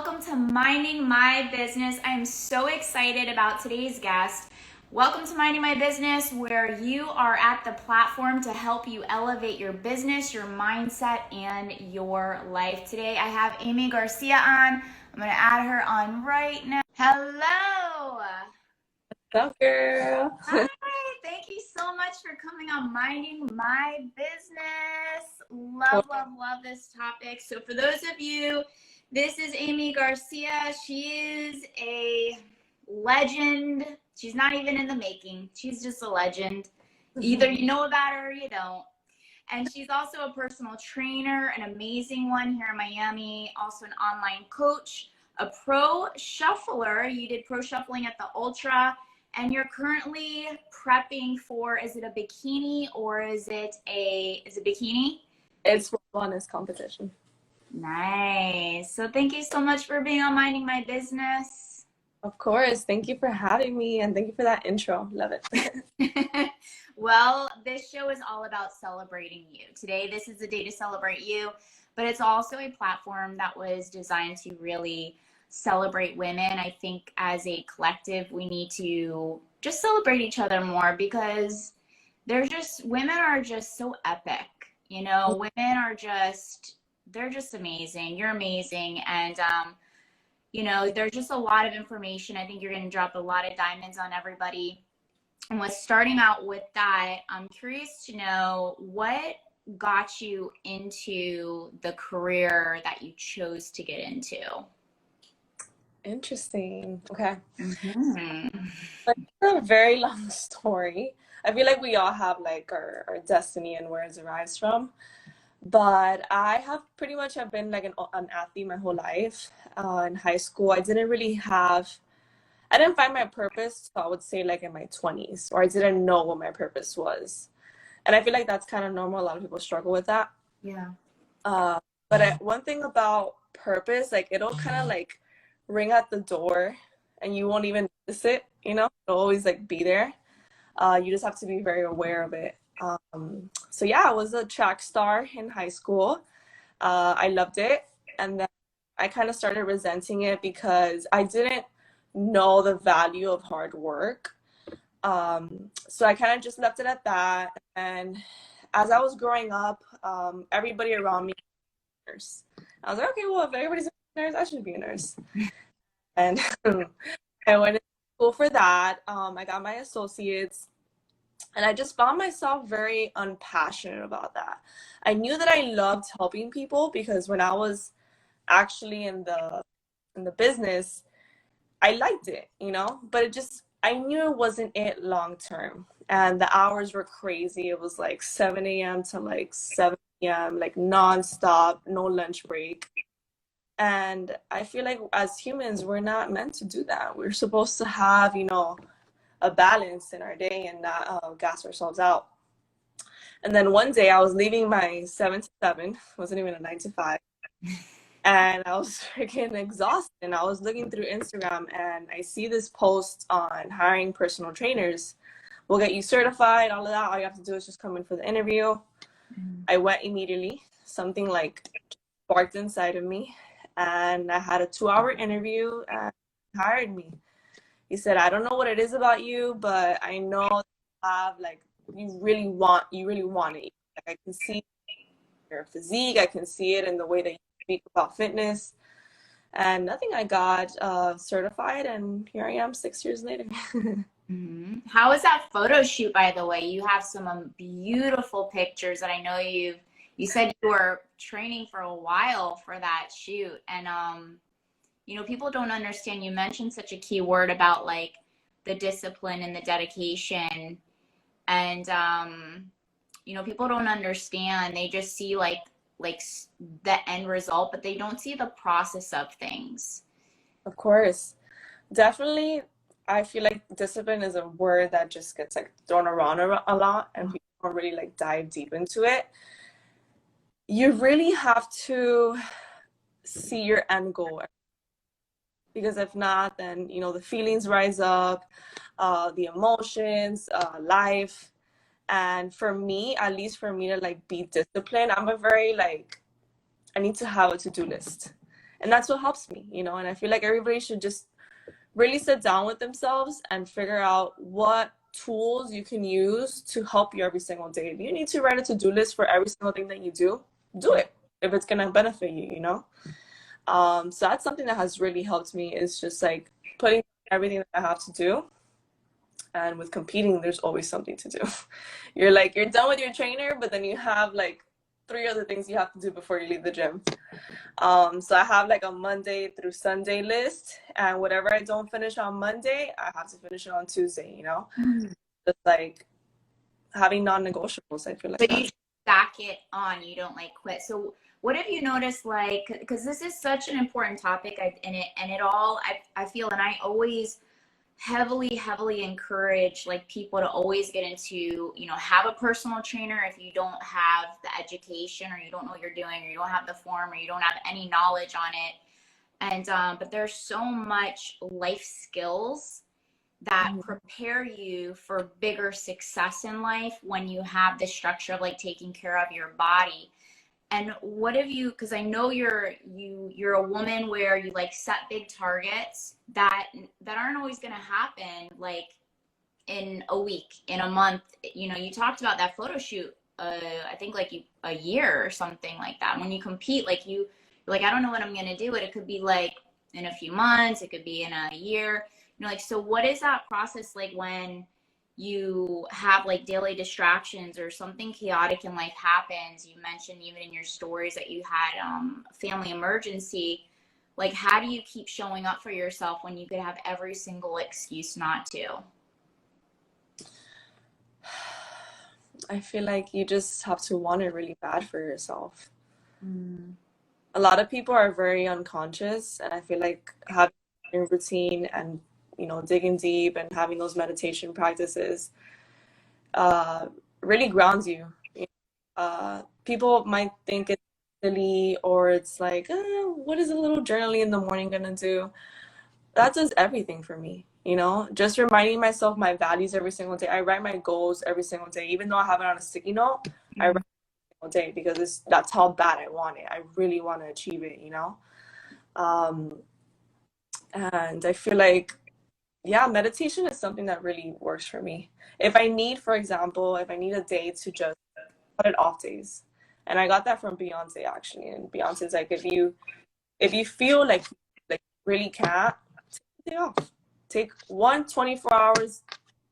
welcome to Minding My Business. I am so excited about today's guest. Welcome to Minding My Business, where you are at the platform to help you elevate your business, your mindset, and your life. Today I have Aimee Garcia on. I'm going to add her on right now. Hello. What's up, girl? Hi, thank you so much for coming on Minding My Business. Love this topic. So for those of you, this is Aimee Garcia. She is a legend. She's not even in the making. She's just a legend. Either you know about her or you don't. And she's also a personal trainer, an amazing one here in Miami, also an online coach, a pro shuffler. You did pro shuffling at the Ultra, and you're currently prepping for, is it a bikini or is it bikini? It's wellness competition. Nice. So thank you so much for being on Minding My Business. Of course. Thank you for having me, and thank you for that intro. Love it. Well, this show is all about celebrating you. Today, this is the day to celebrate you, but it's also a platform that was designed to really celebrate women. I think as a collective, we need to just celebrate each other more because women are just so epic. You know, women are they're just amazing. You're amazing. And, you know, there's just a lot of information. I think you're going to drop a lot of diamonds on everybody. And with starting out with that, I'm curious to know what got you into the career that you chose to get into. Interesting. Okay. Mm-hmm. Like, it's a very long story. I feel like we all have like our destiny and where it derives from. But I have pretty much have been like an athlete my whole life. In high school, I didn't find my purpose, so I would say like in my 20s, or I didn't know what my purpose was. And I feel like that's kind of normal. A lot of people struggle with that. Yeah. But one thing about purpose, like it'll kind of like ring at the door and you won't even notice it, you know? It'll always like be there. You just have to be very aware of it. So yeah, I was a track star in high school. I loved it. And then I kind of started resenting it because I didn't know the value of hard work. So I kind of just left it at that. And as I was growing up, everybody around me was a nurse. I was like, okay, well, if everybody's a nurse, I should be a nurse. And I went to school for that. I got my associates. And I just found myself very unpassionate about that. I knew that I loved helping people because when I was actually in the business, I liked it, you know, but I knew it wasn't it long term. And the hours were crazy. It was like 7 a.m. to like 7 p.m., like nonstop, no lunch break. And I feel like as humans, we're not meant to do that. We're supposed to have, you know, a balance in our day and not gas ourselves out. And then one day I was leaving my 7 to 7, wasn't even a 9 to 5. And I was freaking exhausted. And I was looking through Instagram and I see this post on hiring personal trainers. We'll get you certified, all of that. All you have to do is just come in for the interview. I went immediately. Something like sparked inside of me. And I had a 2-hour interview and he hired me. He said, I don't know what it is about you, but I know you have like you really want it. Like, I can see your physique, I can see it in the way that you speak about fitness. And I think I got certified, and here I am 6 years later. Mm-hmm. How was that photo shoot, by the way? You have some beautiful pictures that I know you said you were training for a while for that shoot. And you know, people don't understand. You mentioned such a key word about like the discipline and the dedication. And you know, people don't understand. They just see like the end result, but they don't see the process of things. Of course. Definitely, I feel like discipline is a word that just gets like thrown around a lot, and people don't really like dive deep into it. You really have to see your end goal, because if not, then you know the feelings rise up, the emotions, life. And for me, at least for me to like be disciplined, I'm a very like I need to have a to-do list. And that's what helps me, you know. And I feel like everybody should just really sit down with themselves and figure out what tools you can use to help you every single day. If you need to write a to-do list for every single thing that you do it if it's gonna benefit you, you know. So that's something that has really helped me, is just like putting everything that I have to do. And with competing, there's always something to do. You're like, you're done with your trainer, but then you have like 3 other things you have to do before you leave the gym. So I have like a Monday through Sunday list, and whatever I don't finish on Monday, I have to finish it on Tuesday, you know? Just like having non-negotiables, I feel like So that. you stack it on, you don't like quit. So what have you noticed, like, because this is such an important topic, I feel, and I always heavily encourage like people to always get into, you know, have a personal trainer if you don't have the education, or you don't know what you're doing, or you don't have the form, or you don't have any knowledge on it. And but there's so much life skills that prepare you for bigger success in life when you have the structure of like taking care of your body. And what have you, because I know you're a woman where you like set big targets that aren't always going to happen like in a week, in a month. You know, you talked about that photo shoot, I think like a year or something like that. When you compete, like you like, I don't know what I'm going to do, but it could be like in a few months, it could be in a year, you know, like, so what is that process like when you have like daily distractions or something chaotic in life happens? You mentioned even in your stories that you had a family emergency. Like, how do you keep showing up for yourself when you could have every single excuse not to? I feel like you just have to want it really bad for yourself. A lot of people are very unconscious, and I feel like having a routine and, you know, digging deep and having those meditation practices uh, really grounds you. People might think it's silly, or it's like, what is a little journaling in the morning gonna do? That does everything for me, you know? Just reminding myself my values every single day. I write my goals every single day, even though I have it on a sticky note. I write it every single day because that's how bad I want it. I really want to achieve it, you know? Um, and I feel like, yeah, meditation is something that really works for me. If I need, for example, if I need a day to just cut it off days. And I got that from Beyonce, actually. And Beyonce's like, if you feel like really can't, take a day off. Take 24 hours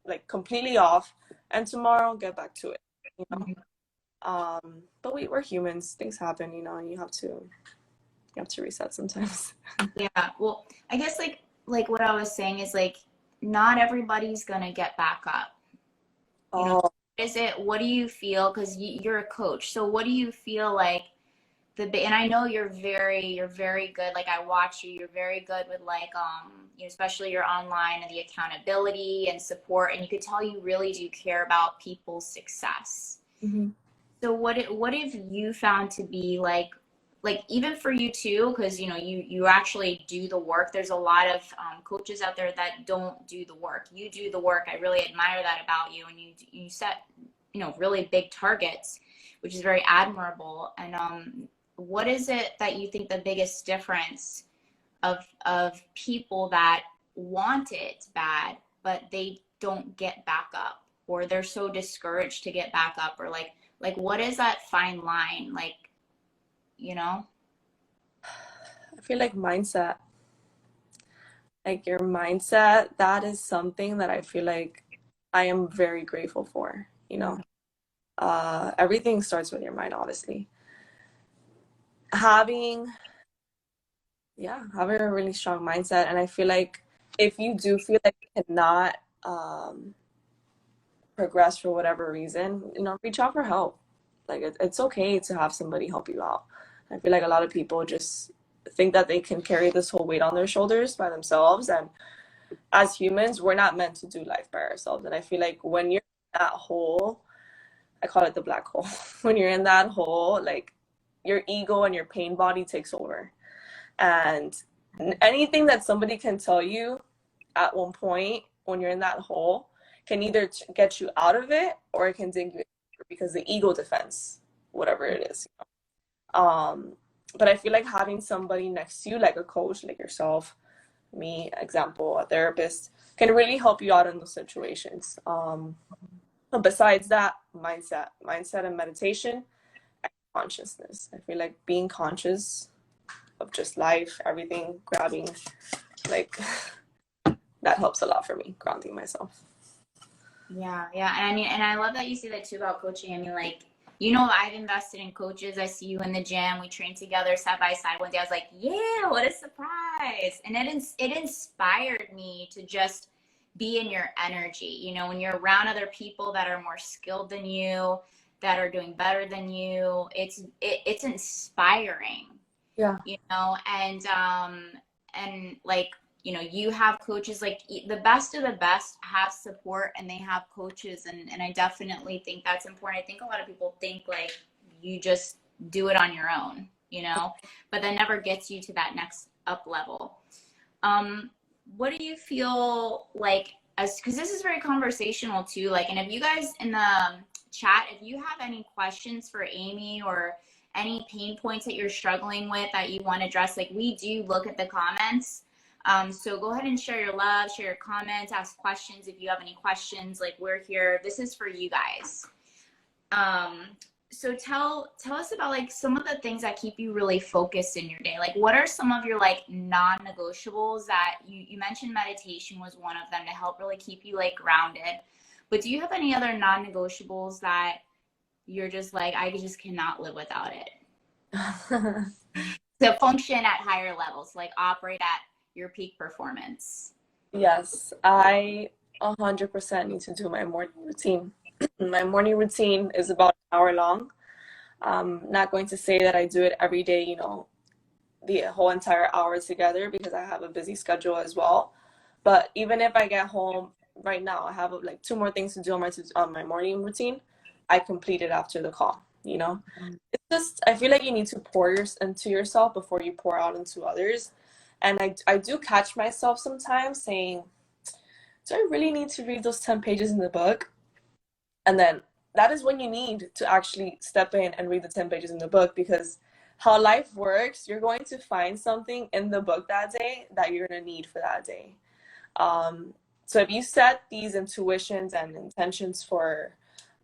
like completely off, and tomorrow get back to it. You know? But we're humans. Things happen, you know, and you have to reset sometimes. Yeah, well, I guess like what I was saying is like not everybody's gonna get back up. You know, Oh, what do you feel? Because you're a coach, so what do you feel like and I know you're very good. Like I watch you, you're very good with like you know, especially your online and the accountability and support, and you could tell you really do care about people's success. mm-hmm. So what have you found to be like even for you too, because you know you actually do the work. There's a lot of coaches out there that don't do the work. You do the work. I really admire that about you, and you set, you know, really big targets, which is very admirable. And what is it that you think the biggest difference of people that want it bad but they don't get back up, or they're so discouraged to get back up, or like what is that fine line, like, you know? I feel like mindset, like your mindset, that is something that I feel like I am very grateful for, you know. Everything starts with your mind, obviously. Having, yeah, having a really strong mindset. And I feel like if you do feel like you cannot progress for whatever reason, you know, reach out for help. Like it's okay to have somebody help you out. I feel like a lot of people just think that they can carry this whole weight on their shoulders by themselves. And as humans, we're not meant to do life by ourselves. And I feel like when you're in that hole, I call it the black hole. When you're in that hole, like your ego and your pain body takes over. And anything that somebody can tell you at one point when you're in that hole can either get you out of it, or it can dig you in, because the ego defends whatever it is. But I feel like having somebody next to you, like a coach, like yourself, me, example, a therapist, can really help you out in those situations. But besides that, mindset and meditation, and consciousness. I feel like being conscious of just life, everything, grabbing, like that helps a lot for me, grounding myself. Yeah, yeah. And I mean, and I love that you say that too about coaching. I mean, like, you know, I've invested in coaches. I see you in the gym. We train together side by side. One day I was like, yeah, what a surprise. And it inspired me to just be in your energy. You know, when you're around other people that are more skilled than you, that are doing better than you, it's inspiring, Yeah. you know, and like, you know, you have coaches, like the best of the best have support and they have coaches, and I definitely think that's important. I think a lot of people think like you just do it on your own, you know, but that never gets you to that next up level. What do you feel like, as because this is very conversational too, like, and if you guys in the chat, if you have any questions for Aimee or any pain points that you're struggling with that you want to address, like we do look at the comments. So go ahead and share your love, share your comments, ask questions if you have any questions. Like we're here. This is for you guys. So tell us about like some of the things that keep you really focused in your day. Like what are some of your like non-negotiables that you mentioned meditation was one of them to help really keep you like grounded. But do you have any other non-negotiables that you're just like, I just cannot live without it? To function at higher levels, like operate at your peak performance. Yes, I 100% need to do my morning routine. My morning routine is about an hour long. I'm not going to say that I do it every day, you know, the whole entire hour together because I have a busy schedule as well. But even if I get home right now, I have like 2 more things to do on my morning routine. I complete it after the call, you know. It's just I feel like you need to pour into yourself before you pour out into others. And I do catch myself sometimes saying, do I really need to read those 10 pages in the book? And then that is when you need to actually step in and read the 10 pages in the book, because how life works, you're going to find something in the book that day that you're going to need for that day. So if you set these intuitions and intentions for,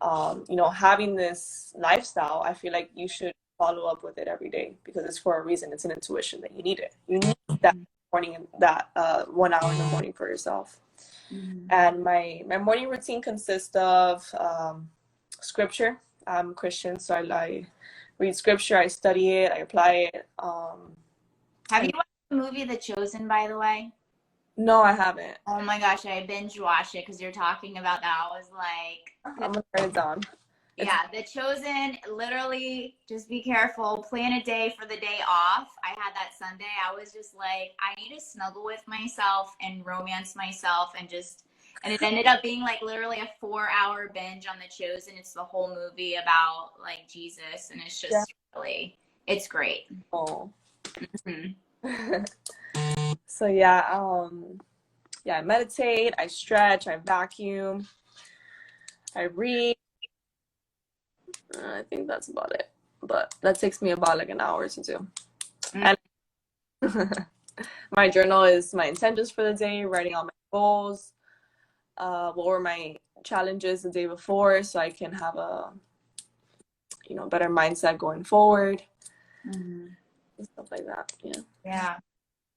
you know, having this lifestyle, I feel like you should follow up with it every day because it's for a reason. It's an intuition that you need it. You need that morning, that 1 hour in the morning for yourself. Mm-hmm. And my morning routine consists of scripture. I'm Christian, so I read scripture, I study it, I apply it. Have you watched the movie The Chosen, by the way? No, I haven't. Oh my gosh, I binge watched it because you're talking about that. I was like, I'm gonna write it down. Yeah, The Chosen, literally, just be careful. Plan a day for the day off. I had that Sunday. I was just like, I need to snuggle with myself and romance myself and it ended up being like literally a 4-hour binge on The Chosen. It's the whole movie about like Jesus, and it's just really, it's great. Oh. Mm-hmm. So yeah, I meditate, I stretch, I vacuum, I read. I think that's about it. But that takes me about like an hour to do. Mm-hmm. And my journal is my intentions for the day, writing all my goals, what were my challenges the day before, so I can have a, you know, better mindset going forward. Mm-hmm. Stuff like that. Yeah. Yeah.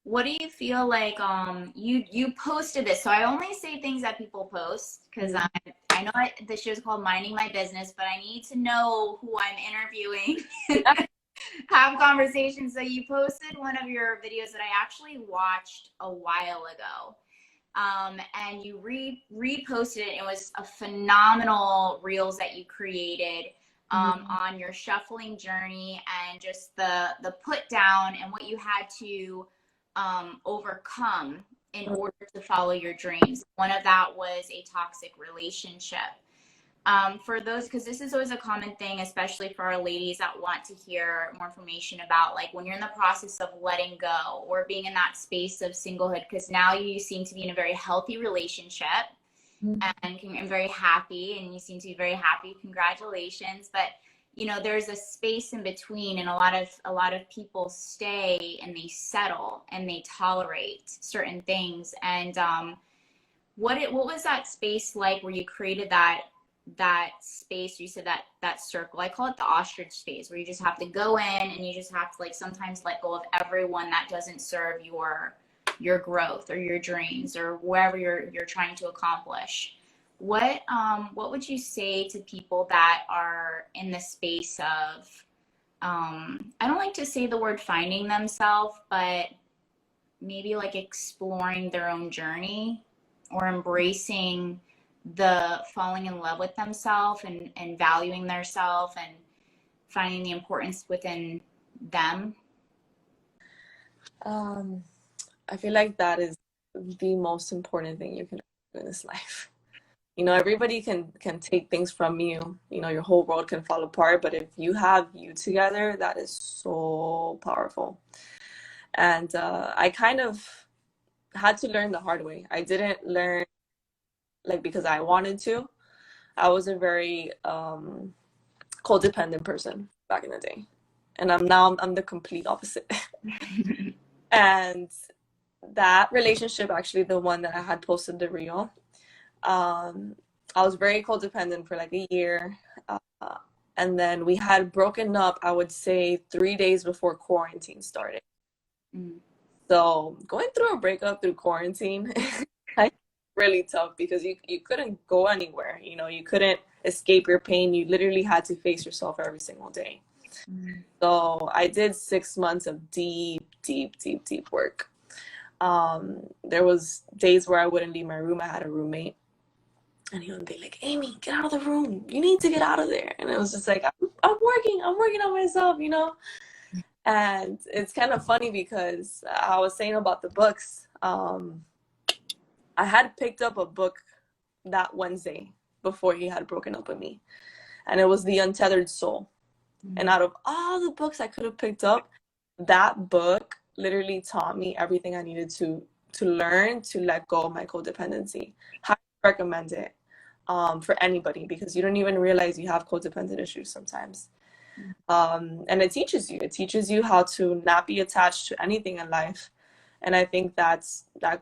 What do you feel like you posted this, so I only say things that people post because I know the show's called Minding My Business, but I need to know who I'm interviewing. Have conversations. So you posted one of your videos that I actually watched a while ago, and you reposted it. It was a phenomenal reels that you created on your shuffling journey and just the put down and what you had to overcome in order to follow your dreams. One of that was a toxic relationship. For those, because this is always a common thing, especially for our ladies that want to hear more information about like when you're in the process of letting go or being in that space of singlehood, because now you seem to be in a very healthy relationship and very happy, and you seem to be very happy. Congratulations. But you know, there's a space in between, and a lot of people stay and they settle and they tolerate certain things. And what was that space like where you created that space? You said that circle. I call it the ostrich space, where you just have to go in and you just have to like sometimes let go of everyone that doesn't serve your growth or your dreams or wherever you're trying to accomplish. What would you say to people that are in the space of I don't like to say the word finding themselves, but maybe like exploring their own journey or embracing the falling in love with themselves and valuing their self and finding the importance within them? I feel like that is the most important thing you can do in this life. You know, everybody can take things from you. You know, your whole world can fall apart, but if you have you together, that is so powerful. And I kind of had to learn the hard way. I didn't learn like because I wanted to. I was a very codependent person back in the day, and I'm the complete opposite. And that relationship, actually, the one that I had posted the reel, I was very codependent for like a year. And then we had broken up, I would say 3 days before quarantine started. Mm. So going through a breakup through quarantine, like really tough because you couldn't go anywhere. You know, you couldn't escape your pain. You literally had to face yourself every single day. Mm. So I did 6 months of deep, deep, deep, deep work. There was days where I wouldn't leave my room. I had a roommate, and he would be like, "Aimee, get out of the room. You need to get out of there." And it was just like, I'm working on myself, you know? And it's kind of funny because I was saying about the books. I had picked up a book that Wednesday before he had broken up with me, and it was The Untethered Soul. And out of all the books I could have picked up, that book literally taught me everything I needed to learn to let go of my codependency. Highly recommend it for anybody because you don't even realize you have codependent issues sometimes. And it teaches you how to not be attached to anything in life. And I think that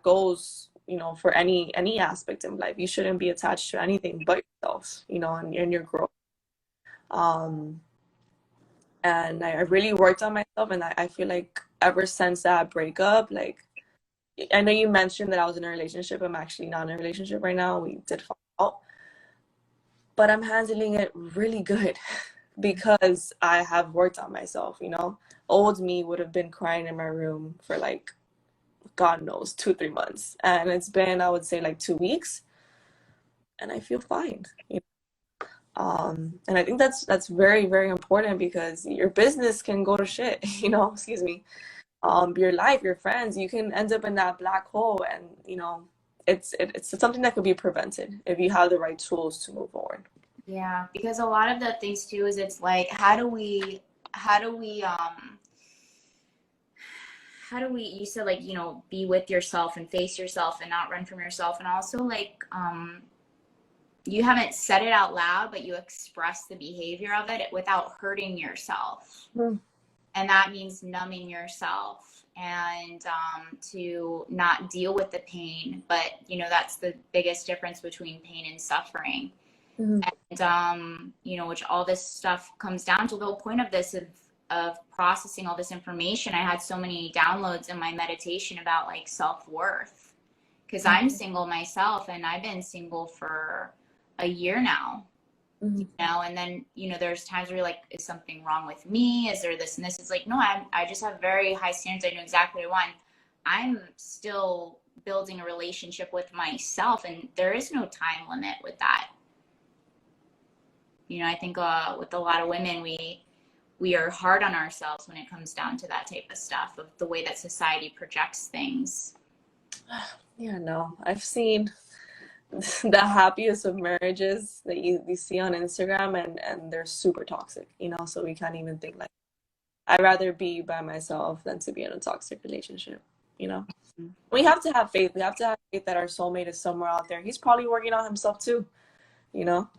goes, you know, for any aspect in life. You shouldn't be attached to anything but yourself, you know, and your growth. And I really worked on myself, and I feel like ever since that breakup, like, I know you mentioned that I was in a relationship. I'm actually not in a relationship right now. We did fall out, but I'm handling it really good because I have worked on myself, you know. Old me would have been crying in my room for like, God knows, 2-3 months. And it's been, I would say, like 2 weeks, and I feel fine. You and I think that's very, very important because your business can go to shit, you know, excuse me. Your life, your friends, you can end up in that black hole, and you know, it's something that could be prevented if you have the right tools to move forward. Yeah, because a lot of the things too is it's like how do we you said like, you know, be with yourself and face yourself and not run from yourself, and also like you haven't said it out loud, but you express the behavior of it without hurting yourself. Mm. And that means numbing yourself and to not deal with the pain. But, you know, that's the biggest difference between pain and suffering. Mm. And, you know, which all this stuff comes down to. The whole point of this, of processing all this information, I had so many downloads in my meditation about like self-worth. Because I'm single myself, and I've been single for a year now, Mm. you know, and then, you know, there's times where you're like, is something wrong with me? Is there this and this? It's like, no, I just have very high standards. I know exactly what I want. I'm still building a relationship with myself, and there is no time limit with that. You know, I think with a lot of women, we are hard on ourselves when it comes down to that type of stuff, of the way that society projects things. Yeah, no, I've seen the happiest of marriages that you see on Instagram, and they're super toxic, you know, so we can't even think like, I'd rather be by myself than to be in a toxic relationship, you know. Mm-hmm. We have to have faith. We have to have faith that our soulmate is somewhere out there. He's probably working on himself too, you know.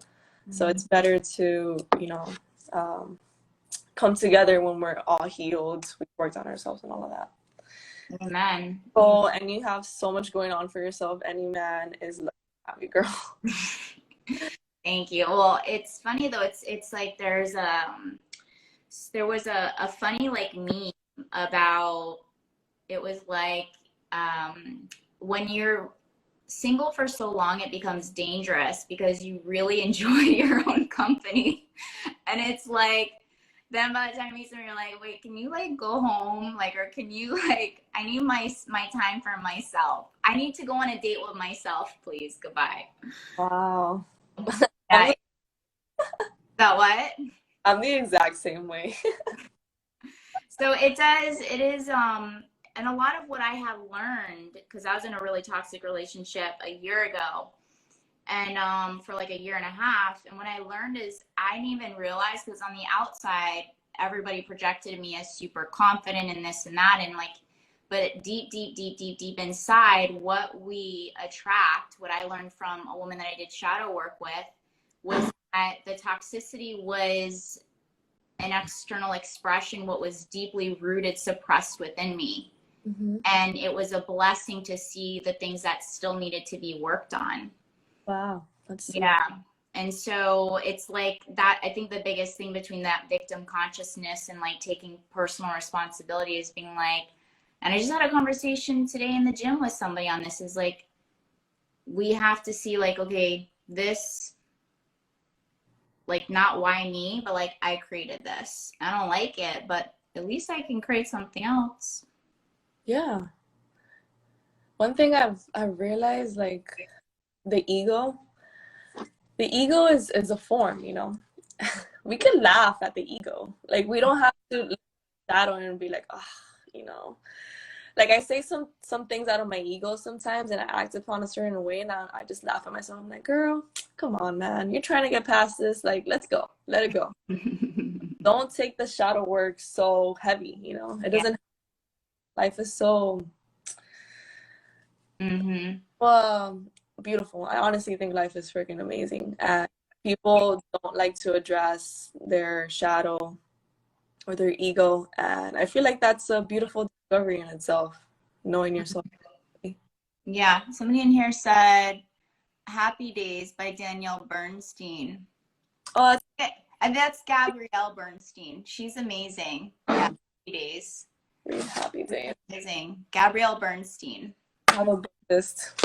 So it's better to, you know, come together when we're all healed, we've worked on ourselves and all of that. Amen. Oh, and you have so much going on for yourself. Any man is lucky to have you, girl. Thank you. Well, it's funny though. It's like there was a funny like meme about, it was like, when you're single for so long, it becomes dangerous because you really enjoy your own company. And it's like, then by the time you meet someone, you're like, wait, can you like go home? Like, or can you like, I need my time for myself. I need to go on a date with myself, please. Goodbye. Wow. Yeah. That what? I'm the exact same way. So it is, and a lot of what I have learned, because I was in a really toxic relationship a year ago, and for like a year and a half, and what I learned is I didn't even realize, because on the outside everybody projected me as super confident and this and that, and like, but deep inside, what we attract, what I learned from a woman that I did shadow work with, was that the toxicity was an external expression, what was deeply rooted, suppressed within me. Mm-hmm. And it was a blessing to see the things that still needed to be worked on. Wow. That's yeah. And so it's like that. I think the biggest thing between that victim consciousness and like taking personal responsibility is being like, and I just had a conversation today in the gym with somebody on this, is like, we have to see like, okay, this, like, not why me, but like, I created this. I don't like it, but at least I can create something else. Yeah. One thing I've realized, like, the ego is a form, you know. We can laugh at the ego. Like, we don't have to shadow and be like, ah, you know. Like, I say some things out of my ego sometimes, and I act upon a certain way, and I just laugh at myself. I'm like, girl, come on, man. You're trying to get past this. Like, let's go. Let it go. Don't take the shadow work so heavy, you know. It doesn't. Life is so beautiful. I honestly think life is freaking amazing. And people don't like to address their shadow or their ego. And I feel like that's a beautiful discovery in itself, knowing yourself. Yeah. Somebody in here said Happy Days by Danielle Bernstein. Oh, and that's Gabrielle Bernstein. She's amazing. Yeah. Happy Days. Happy Days. Amazing. Gabrielle Bernstein. Have a list.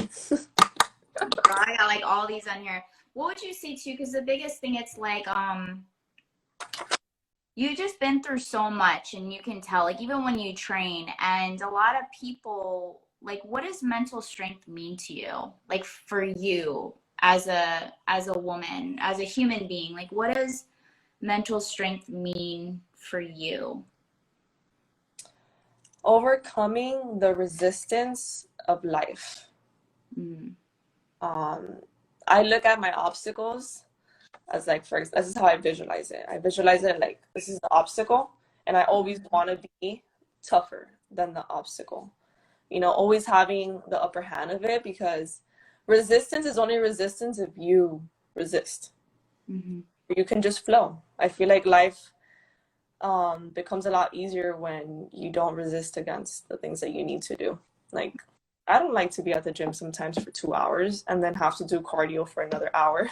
I got like all these on here. What would you say too? Because the biggest thing, it's like, you've just been through so much, and you can tell, like, even when you train, and a lot of people, like, what does mental strength mean to you? Like, for you as a woman, as a human being, like, what does mental strength mean for you? Overcoming the resistance of life. I look at my obstacles as like, this is how I visualize it. I visualize it like, this is the obstacle, and I always want to be tougher than the obstacle. You know, always having the upper hand of it, because resistance is only resistance if you resist. You can just flow. I feel like life becomes a lot easier when you don't resist against the things that you need to do. Like, I don't like to be at the gym sometimes for 2 hours and then have to do cardio for another hour.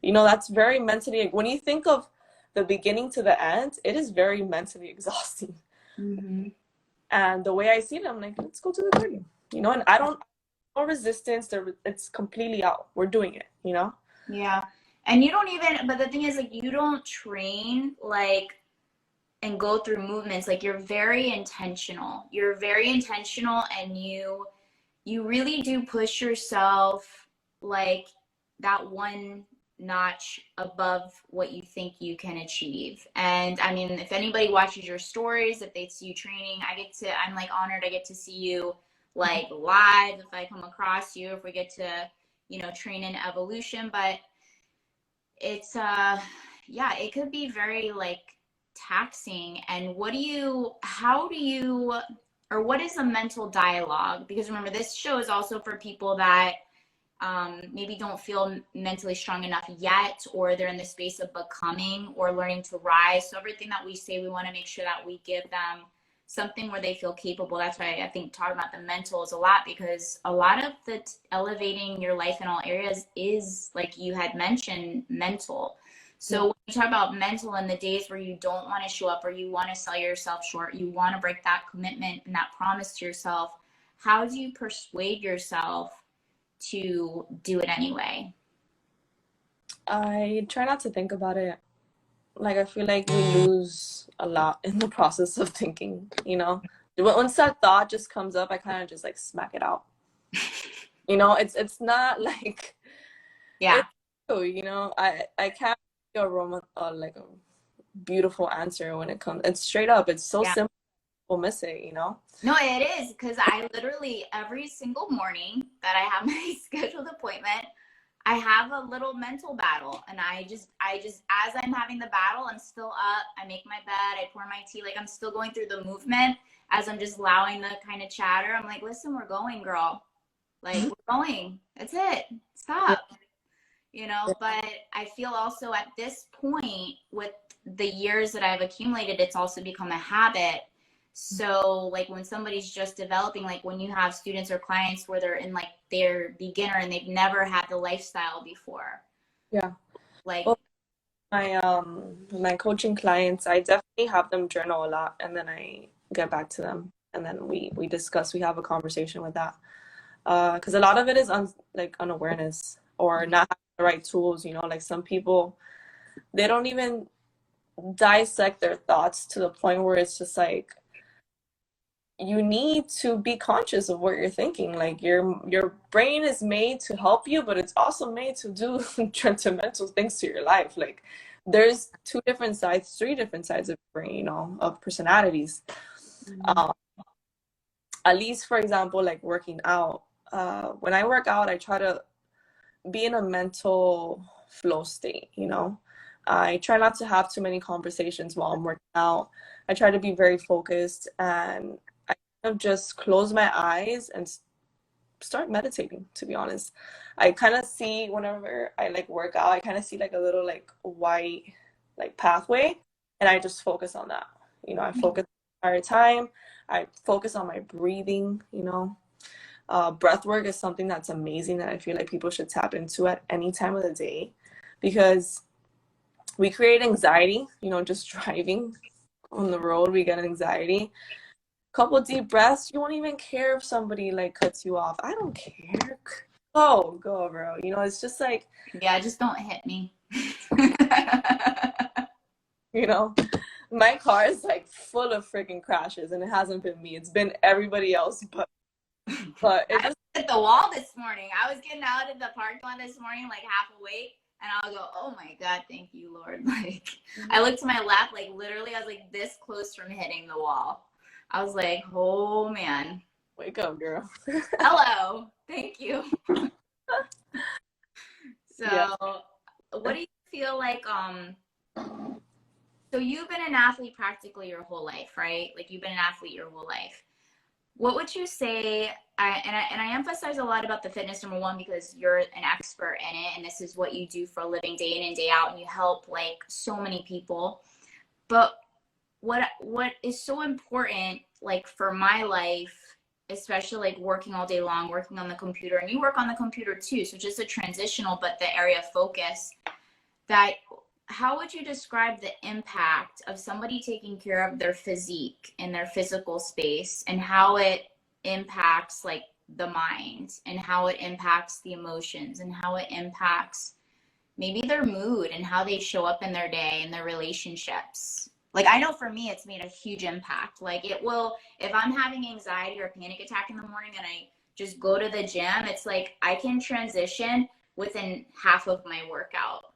You know, that's very mentally, when you think of the beginning to the end, it is very mentally exhausting. And the way I see it, I'm like, let's go to the cardio, you know, and I don't, no resistance, it's completely out. We're doing it, you know? Yeah. And you don't even, but the thing is, like, you don't train, like, and go through movements. Like, you're very intentional. You're very intentional, and you really do push yourself, like, that one notch above what you think you can achieve. And I mean, if anybody watches your stories, if they see you training, I'm like honored I get to see you like live, if I come across you, if we get to, you know, train in evolution. But it's yeah, it could be very like taxing. And what is a mental dialogue? Because remember, this show is also for people that maybe don't feel mentally strong enough yet, or they're in the space of becoming or learning to rise. So everything that we say, we want to make sure that we give them something where they feel capable. That's why I think talking about the mental is a lot, because a lot of the elevating your life in all areas is, like you had mentioned, mental. So when you talk about mental and the days where you don't want to show up or you want to sell yourself short, you want to break that commitment and that promise to yourself, how do you persuade yourself to do it anyway? I try not to think about it. Like, I feel like we lose a lot in the process of thinking, you know? Once that thought just comes up, I kind of just like smack it out. You know, it's not like, Yeah. it's true, you know? I can't give like a beautiful answer when it comes, it's straight up, it's so Yeah. simple, we'll miss it, you know? No, it is, because I literally every single morning that I have my scheduled appointment, I have a little mental battle, and I just as I'm having the battle, I'm still up, I make my bed, I pour my tea, like I'm still going through the movement as I'm just allowing the kind of chatter. I'm like, listen, we're going, girl. Like, we're going. That's it. Yeah. Stop. You know, but I feel also at this point with the years that I've accumulated, it's also become a habit. So like when somebody's just developing, like when you have students or clients where they're in like their beginner and they've never had the lifestyle before. Yeah. Like, Well, my coaching clients, I definitely have them journal a lot, and then I get back to them, and then we discuss, we have a conversation with that. Because a lot of it is like unawareness or not having the right tools, you know, like some people, they don't even dissect their thoughts to the point where it's just like, you need to be conscious of what you're thinking. Like your brain is made to help you, but it's also made to do detrimental things to your life. Like there's two different sides, three different sides of the brain, you know, of personalities. Um, at least, for example, like working out. When I work out, I try to be in a mental flow state, you know. I try not to have too many conversations while I'm working out. I try to be very focused, and I kind of just close my eyes and start meditating, to be honest. I kind of see, whenever I like work out, I kind of see like a little like white like pathway, and I just focus on that. You know, I focus the entire time. I focus on my breathing, you know. Breath work is something that's amazing that I feel like people should tap into at any time of the day, because we create anxiety, you know, just driving on the road, we get anxiety. Couple deep breaths, you won't even care if somebody like cuts you off. I don't care. Go, bro. You know, it's just like, yeah, just don't hit me. you know, my car is like full of freaking crashes, and it hasn't been me. It's been everybody else, but it just hit the wall this morning. I was getting out of the parking lot this morning, like half awake, and I'll go, oh my God, thank you, Lord. Like, I looked to my left, like literally, I was like this close from hitting the wall. I was like, oh man. wake up, girl. Hello. Thank you. So, Yeah. what do you feel like, so you've been an athlete practically your whole life, right? Like you've been an athlete your whole life. What would you say? I emphasize a lot about the fitness, number one, because you're an expert in it, and this is what you do for a living, day in and day out, and you help like so many people. But what is so important, like for my life, especially like working all day long, working on the computer, and you work on the computer too, so just a transitional, but the area of focus, that how would you describe the impact of somebody taking care of their physique in their physical space, and how it impacts like the mind, and how it impacts the emotions, and how it impacts maybe their mood and how they show up in their day and their relationships? Like I know for me, it's made a huge impact. Like it will, if I'm having anxiety or a panic attack in the morning and I just go to the gym, it's like I can transition within half of my workout.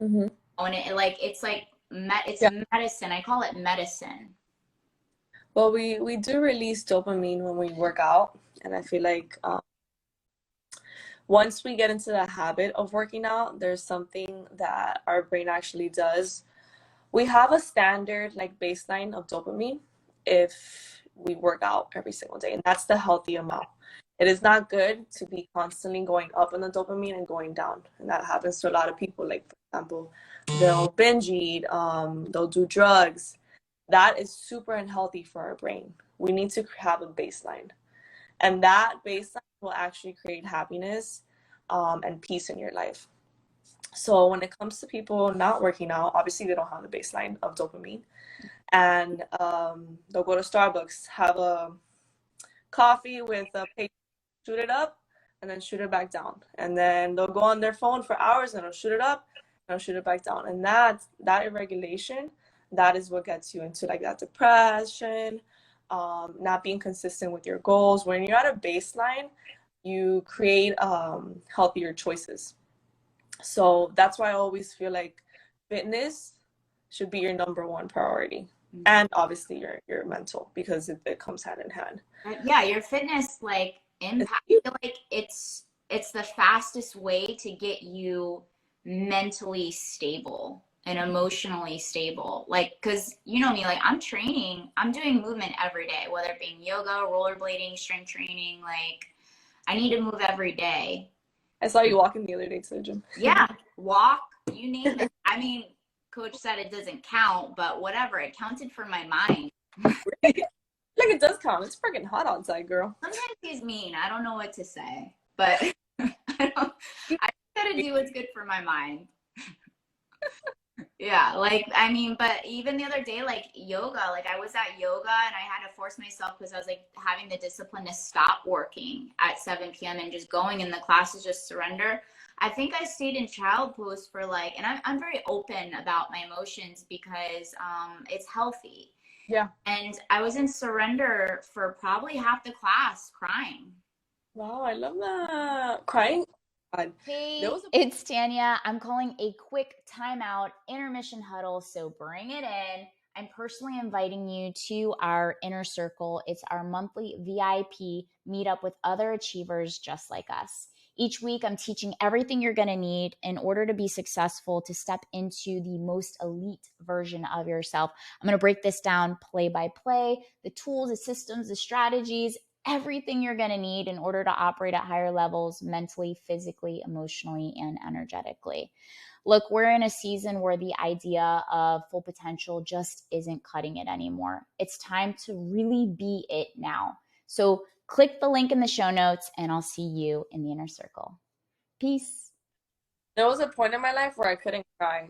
Mm-hmm. And it's like it's Yeah. medicine. I call it medicine. Well, we do release dopamine when we work out, and I feel like once we get into the habit of working out, there's something that our brain actually does. We have a standard like baseline of dopamine if we work out every single day, and that's the healthy amount. It is not good to be constantly going up on the dopamine and going down. And that happens to a lot of people. Like, for example, they'll binge eat, they'll do drugs. That is super unhealthy for our brain. We need to have a baseline. And that baseline will actually create happiness and peace in your life. So when it comes to people not working out, obviously they don't have the baseline of dopamine. And they'll go to Starbucks, have a coffee with a pastry, shoot it up, and then shoot it back down. And then they'll go on their phone for hours and they'll shoot it up and they'll shoot it back down. And that irregulation, that is what gets you into like that depression, not being consistent with your goals. When you're at a baseline, you create healthier choices. So that's why I always feel like fitness should be your number one priority. And obviously your mental, because it comes hand in hand. Yeah, your fitness like impact. I feel like it's the fastest way to get you mentally stable and emotionally stable. Like, cause you know me, like I'm doing movement every day, whether it being yoga, rollerblading, strength training. Like I need to move every day. I saw you walking the other day to the gym. Yeah, walk, you name it. I mean, coach said it doesn't count, but whatever, it counted for my mind. Like it does count. It's freaking hot outside, girl. Sometimes he's mean. I don't know what to say, but I gotta do what's good for my mind. Yeah, like I mean, but even the other day, like yoga, like I was at yoga and I had to force myself because I was like having the discipline to stop working at 7 p.m. and just going in the classes, just surrender. I think I stayed in child pose for like, and I'm very open about my emotions because it's healthy. Yeah. And I was in surrender for probably half the class crying. Wow, I love that. Crying? God. Hey, it's Tanya. I'm calling a quick timeout intermission huddle, so bring it in. I'm personally inviting you to our inner circle. It's our monthly VIP meetup with other achievers just like us. Each week, I'm teaching everything you're going to need in order to be successful to step into the most elite version of yourself. I'm going to break this down play by play, the tools, the systems, the strategies, everything you're going to need in order to operate at higher levels mentally, physically, emotionally, and energetically. Look, we're in a season where the idea of full potential just isn't cutting it anymore. It's time to really be it now. So click the link in the show notes and I'll see you in the inner circle. Peace. There was a point in my life where I couldn't cry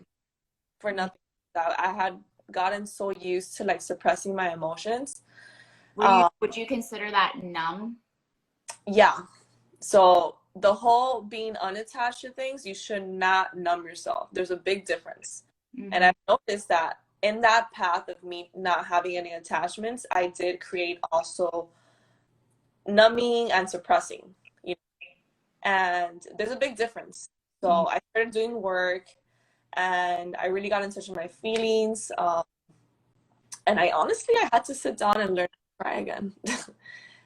for nothing. I had gotten so used to like suppressing my emotions. Would you consider that numb? Yeah. So the whole being unattached to things, you should not numb yourself. There's a big difference. Mm-hmm. And I've noticed that in that path of me not having any attachments, I did create also numbing and suppressing, you know? And there's a big difference. So I started doing work and I really got in touch with my feelings. And I had to sit down and learn to cry again.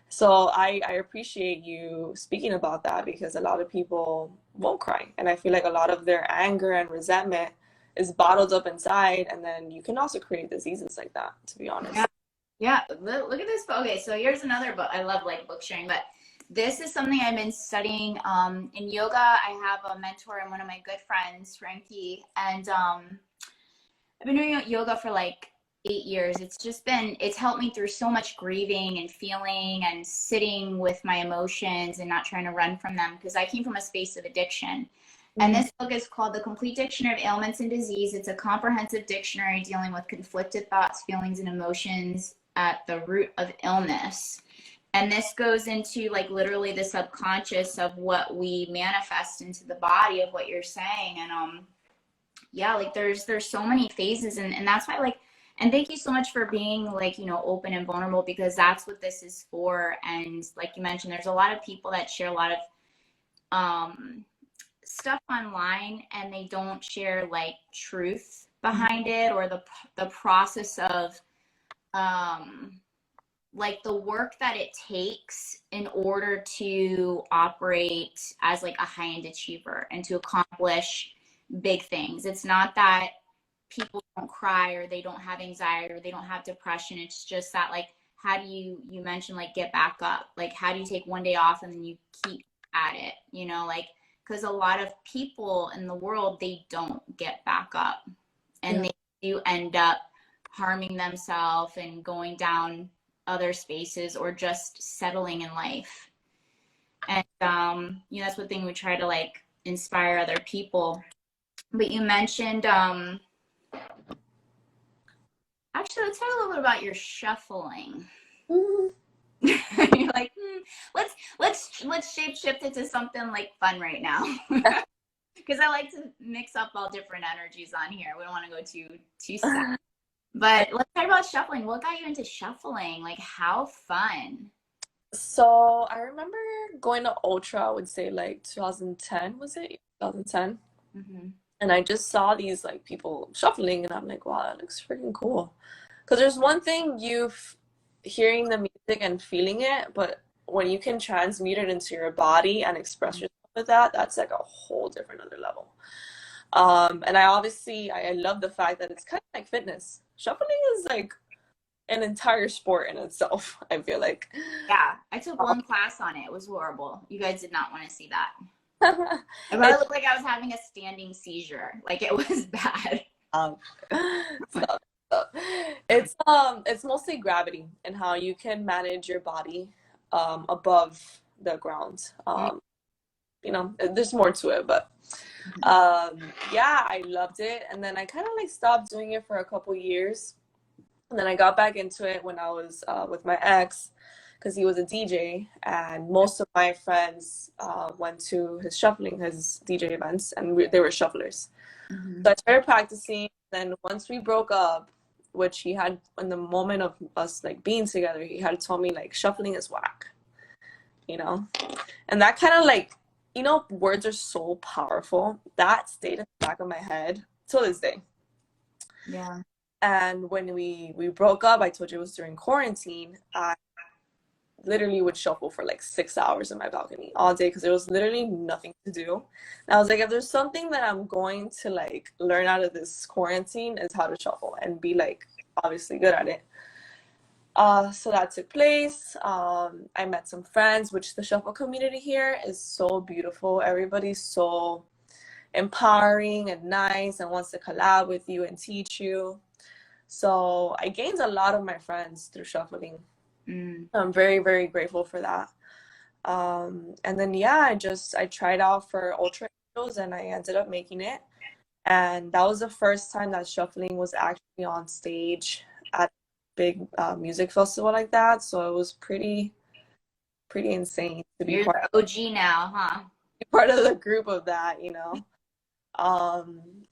So I appreciate you speaking about that because a lot of people won't cry. And I feel like a lot of their anger and resentment is bottled up inside. And then you can also create diseases like that, to be honest. Yeah. Look at this. Okay, so here's another book. I love like book sharing, but this is something I've been studying in yoga. I have a mentor and one of my good friends, Frankie, and I've been doing yoga for like 8 years. It's helped me through so much grieving and feeling and sitting with my emotions and not trying to run from them because I came from a space of addiction. And this book is called The Complete Dictionary of Ailments and Disease. It's a comprehensive dictionary dealing with conflicted thoughts, feelings, and emotions at the root of illness. And this goes into like literally the subconscious of what we manifest into the body of what you're saying. And yeah, like there's so many phases and that's why like, and thank you so much for being like, you know, open and vulnerable because that's what this is for. And like you mentioned, there's a lot of people that share a lot of stuff online and they don't share like truth behind it or the process of like the work that it takes in order to operate as like a high-end achiever and to accomplish big things. It's not that people don't cry or they don't have anxiety or they don't have depression. It's just that like how do you mentioned like get back up? Like how do you take one day off and then you keep at it, you know, like because a lot of people in the world, they don't get back up and they do end up harming themselves and going down other spaces or just settling in life. And you know, that's one thing we try to like inspire other people. But you mentioned actually, let's talk a little bit about your shuffling. You're like, let's shape shift it to something like fun right now. Because I like to mix up all different energies on here. We don't want to go too sad. But let's talk about shuffling. What got you into shuffling? Like how fun? So I remember going to Ultra, I would say like 2010, was it? 2010. Mm-hmm. And I just saw these like people shuffling, and I'm like, wow, that looks freaking cool. Because there's one thing hearing the music and feeling it, but when you can transmute it into your body and express yourself with that, that's like a whole different other level. And I love the fact that it's kind of like fitness. Shuffling is like an entire sport in itself, I feel like. Yeah, I took one class on it. It was horrible. You guys did not want to see that. It probably looked like I was having a standing seizure. Like it was bad. It's mostly gravity and how you can manage your body above the ground. You know, there's more to it, but yeah, I loved it. And then I kind of like stopped doing it for a couple years. And then I got back into it when I was with my ex, because he was a DJ, and most of my friends went to his DJ events, and they were shufflers. Mm-hmm. So I started practicing. Then once we broke up, which he had in the moment of us like being together, he had told me like shuffling is whack, you know, and that kind of like, you know, words are so powerful. That stayed in the back of my head till this day. Yeah. And when we broke up, I told you it was during quarantine. I literally would shuffle for like 6 hours in my balcony all day because there was literally nothing to do. And I was like, if there's something that I'm going to like learn out of this quarantine, is how to shuffle and be like obviously good at it. So that took place. I met some friends, which the shuffle community here is so beautiful. Everybody's so empowering and nice and wants to collab with you and teach you. So I gained a lot of my friends through shuffling. I'm very, very grateful for that. And then, yeah, I tried out for Ultra Angels and I ended up making it. And that was the first time that shuffling was actually on stage at a big music festival like that. So it was pretty insane to be You're the OG now, huh? part of the group of that, you know.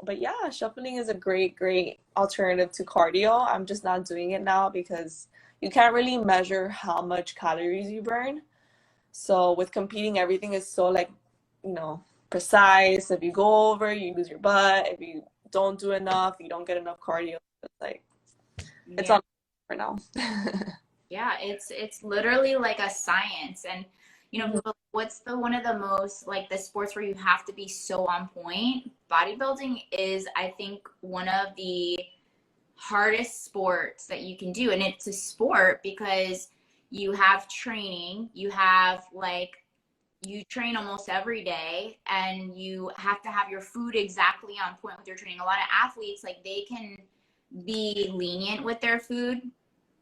But yeah, shuffling is a great alternative to cardio. I'm just not doing it now because you can't really measure how much calories you burn. So with competing, everything is so like, you know, precise. If you go over, you lose your butt. If you don't do enough, you don't get enough cardio. It's like it's on for now. Yeah, it's literally like a science. And you know, what's one of the most like the sports where you have to be so on point? Bodybuilding is, I think, one of the hardest sports that you can do. And it's a sport because you have training, you have like you train almost every day and you have to have your food exactly on point with your training. A lot of athletes, like they can be lenient with their food.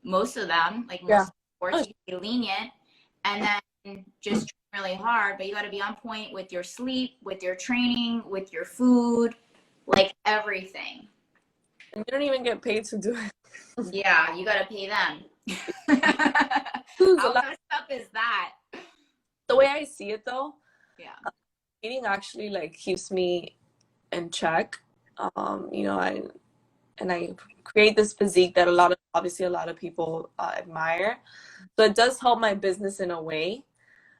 Most of them, like most sports, you can be lenient and then just train really hard, but you got to be on point with your sleep, with your training, with your food, like everything. And you don't even get paid to do it. Yeah, you got to pay them. How messed up is that? The way I see it though, eating actually like keeps me in check. You know, I create this physique that a lot of people admire. So it does help my business in a way.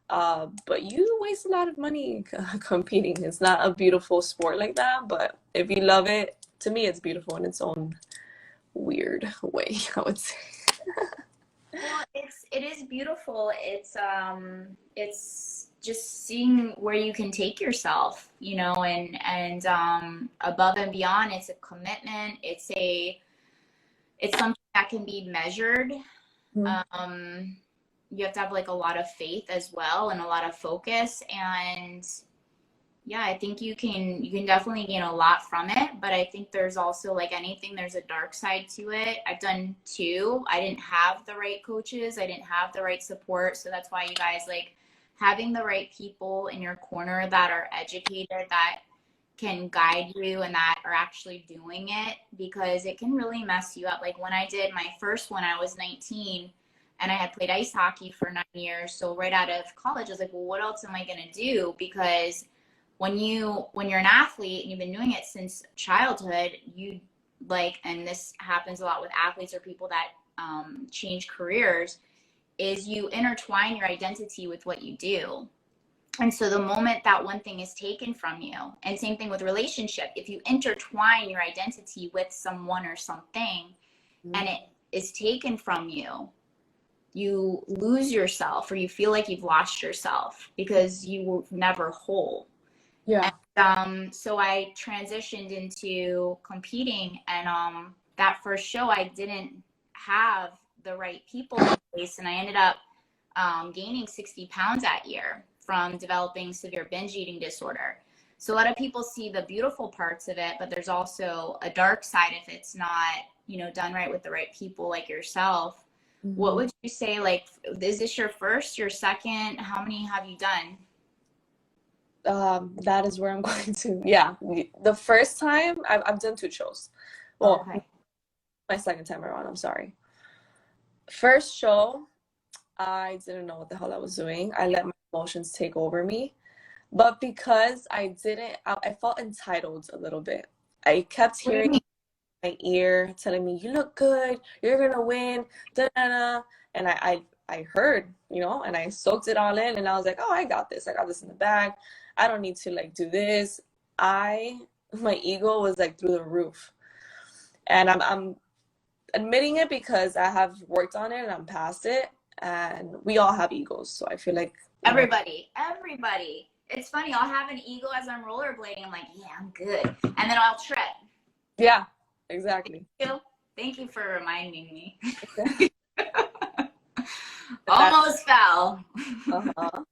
But you waste a lot of money competing. It's not a beautiful sport like that, but if you love it, to me, it's beautiful in its own weird way, I would say. Well, it is beautiful. It's just seeing where you can take yourself, you know, and above and beyond. It's a commitment. It's something that can be measured. Um, you have to have like a lot of faith as well and a lot of focus. And yeah, I think you can definitely gain a lot from it, but I think there's also, like anything, there's a dark side to it. I've done two. I didn't have the right coaches. I didn't have the right support. So that's why you guys, like, having the right people in your corner that are educated, that can guide you and that are actually doing it, because it can really mess you up. Like when I did my first one, I was 19 and I had played ice hockey for 9 years. So right out of college, I was like, well, what else am I going to do? Because when you're an athlete and you've been doing it since childhood, you like, and this happens a lot with athletes or people that change careers, is you intertwine your identity with what you do. And so the moment that one thing is taken from you, and same thing with relationship, if you intertwine your identity with someone or something and it is taken from you, you lose yourself, or you feel like you've lost yourself because you were never whole. Yeah. And so I transitioned into competing, and that first show I didn't have the right people in place, and I ended up gaining 60 pounds that year from developing severe binge eating disorder. So a lot of people see the beautiful parts of it, but there's also a dark side if it's not, done right with the right people like yourself. What would you say, like, is this your first, your second? How many have you done? That is where I'm going to. Yeah, the first time I've done two shows. Well, Okay. my second time around, I'm sorry. First show, I didn't know what the hell I was doing. I let my emotions take over me. But because I felt entitled a little bit. I kept What do you hearing mean? in my ear telling me, you look good, you're gonna win, da da da. And I heard, and I soaked it all in, and I was like, oh, I got this in the bag. I don't need to like do this. My ego was like through the roof. And I'm admitting it because I have worked on it and I'm past it. And we all have egos. So I feel like, Everybody. It's funny. I'll have an ego as I'm rollerblading. I'm like, yeah, I'm good. And then I'll trip. yeah, exactly. Thank you for reminding me. That, Almost fell. uh-huh.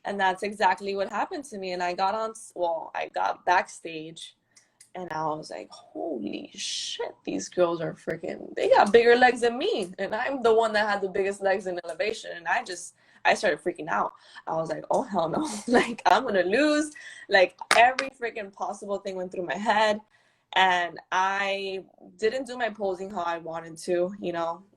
And that's exactly what happened to me. And I got backstage and I was like, holy shit, these girls are freaking, they got bigger legs than me. And I'm the one that had the biggest legs in elevation. And I started freaking out. I was like, oh, hell no. Like, I'm going to lose. Like, every freaking possible thing went through my head. And I didn't do my posing how I wanted to,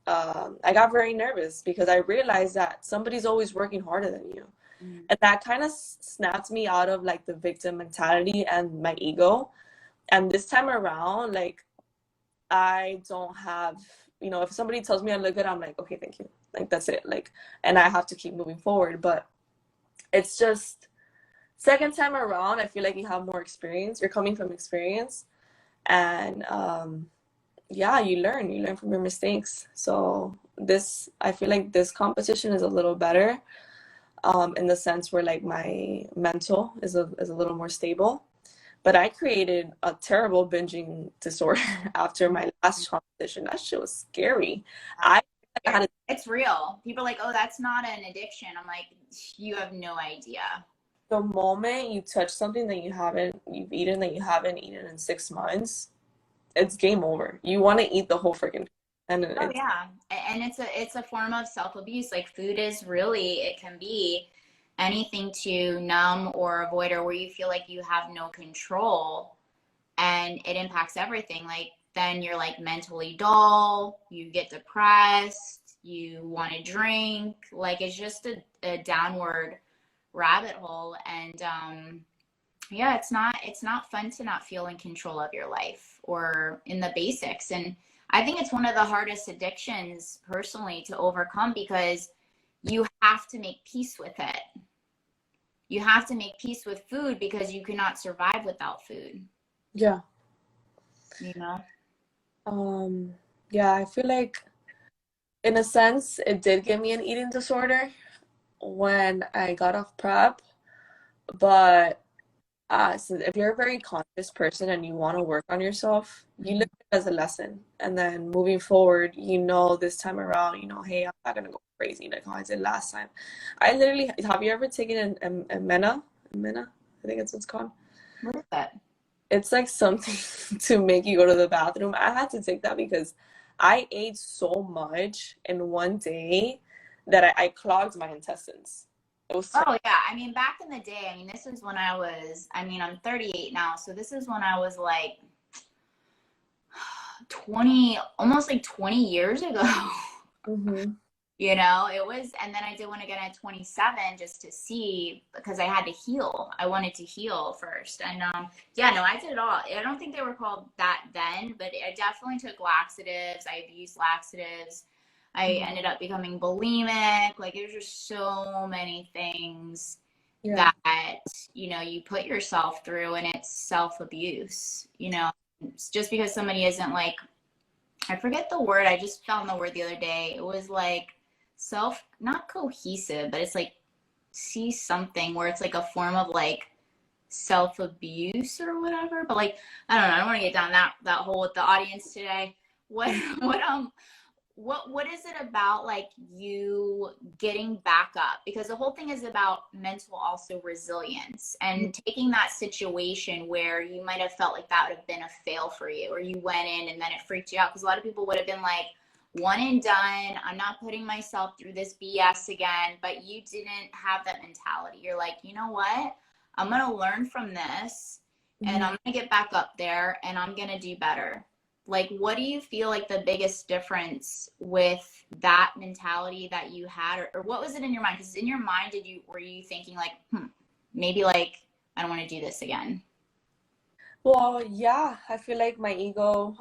I got very nervous because I realized that somebody's always working harder than you. And that kind of snapped me out of like the victim mentality and my ego. And this time around, like, I don't have, if somebody tells me I look good, I'm like, okay, thank you. Like, that's it. Like, and I have to keep moving forward. But it's just second time around, I feel like you have more experience. You're coming from experience. And yeah, you learn from your mistakes. So I feel like this competition is a little better. In the sense where like my mental is a little more stable. But I created a terrible binging disorder after my last competition. That shit was scary. It's real. People are like, oh, that's not an addiction. I'm like, you have no idea. The moment you touch something that you've eaten that you haven't eaten in 6 months, it's game over. You want to eat the whole freaking. And yeah, and it's a form of self-abuse. Like, food is really, it can be anything to numb or avoid, or where you feel like you have no control, and it impacts everything. Like, then you're like mentally dull, you get depressed, you want to drink. Like, it's just a downward rabbit hole. And yeah, it's not fun to not feel in control of your life or in the basics. And I think it's one of the hardest addictions personally to overcome, because you have to make peace with it. You have to make peace with food because you cannot survive without food. yeah. Yeah, I feel like in a sense it did give me an eating disorder when I got off prep, but So if you're a very conscious person and you want to work on yourself, you look at it as a lesson. And then moving forward, this time around, hey, I'm not going to go crazy like how I did last time. I literally, have you ever taken a Mena? Mena? I think it's what's called. What is that? It's like something to make you go to the bathroom. I had to take that because I ate so much in one day that I clogged my intestines. It was Oh yeah, I mean back in the day, I mean this is when I'm 38 now, so this is when I was like 20, almost like 20 years ago. mm-hmm. It was, and then I did one again at 27 just to see because I had to heal. I wanted to heal first. And yeah, no, I did it all. I don't think they were called that then, but I definitely took laxatives. I abused laxatives. I ended up becoming bulimic. Like there's just so many things that, you put yourself through, and it's self-abuse, It's just because somebody isn't like, I forget the word. I just found the word the other day. It was like not cohesive, but it's like see something where it's like a form of like self-abuse or whatever. But like, I don't know. I don't want to get down that hole with the audience today. What is it about like you getting back up? Because the whole thing is about mental also resilience and taking that situation where you might have felt like that would have been a fail for you, or you went in and then it freaked you out. Because a lot of people would have been like, one and done, I'm not putting myself through this BS again. But you didn't have that mentality. You're like, you know what? I'm going to learn from this and I'm going to get back up there and I'm going to do better. Like, what do you feel like the biggest difference with that mentality that you had, or what was it in your mind? Because in your mind, were you thinking like, maybe like, I don't want to do this again? Well, yeah, I feel like my ego,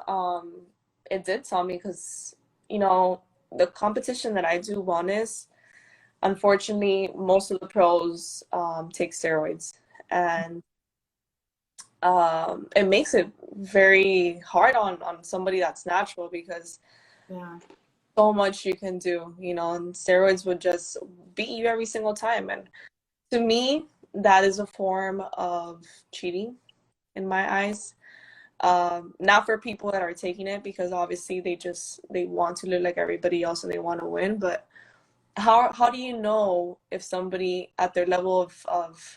it did tell me because, the competition that I do, wellness, unfortunately, most of the pros take steroids, and it makes it very hard on somebody that's natural because so much you can do, and steroids would just beat you every single time. And to me, that is a form of cheating in my eyes. Not for people that are taking it, because obviously they want to look like everybody else and they want to win. But how do you know if somebody at their level of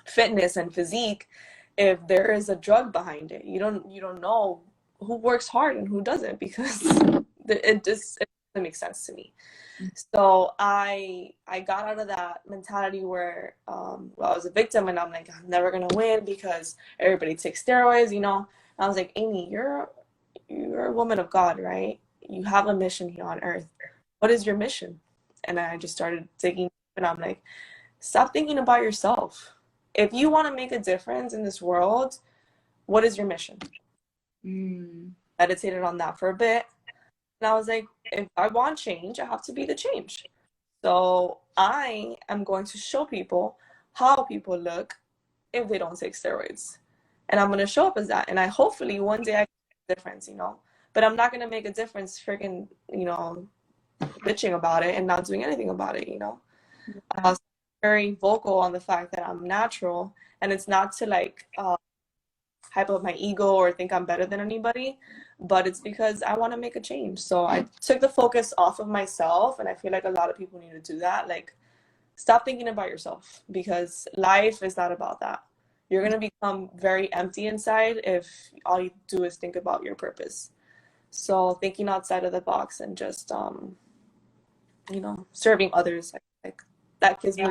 fitness and physique, if there is a drug behind it? You don't know who works hard and who doesn't, because it doesn't make sense to me. So I got out of that mentality where I was a victim and I'm like, I'm never gonna win because everybody takes steroids, I was like, Aimee, you're a woman of God, right? You have a mission here on earth. What is your mission? And I just started thinking, and I'm like, stop thinking about yourself. If you want to make a difference in this world, what is your mission? Meditated on that for a bit. And I was like, if I want change, I have to be the change. So I am going to show people how people look if they don't take steroids. And I'm going to show up as that. And I hopefully one day I can make a difference, But I'm not going to make a difference freaking, bitching about it and not doing anything about it, I was very vocal on the fact that I'm natural. And it's not to like hype up my ego or think I'm better than anybody, but it's because I want to make a change. So I took the focus off of myself, and I feel like a lot of people need to do that. Like, stop thinking about yourself, because life is not about that. You're going to become very empty inside if all you do is think about your purpose. So thinking outside of the box and just serving others, like that gives me.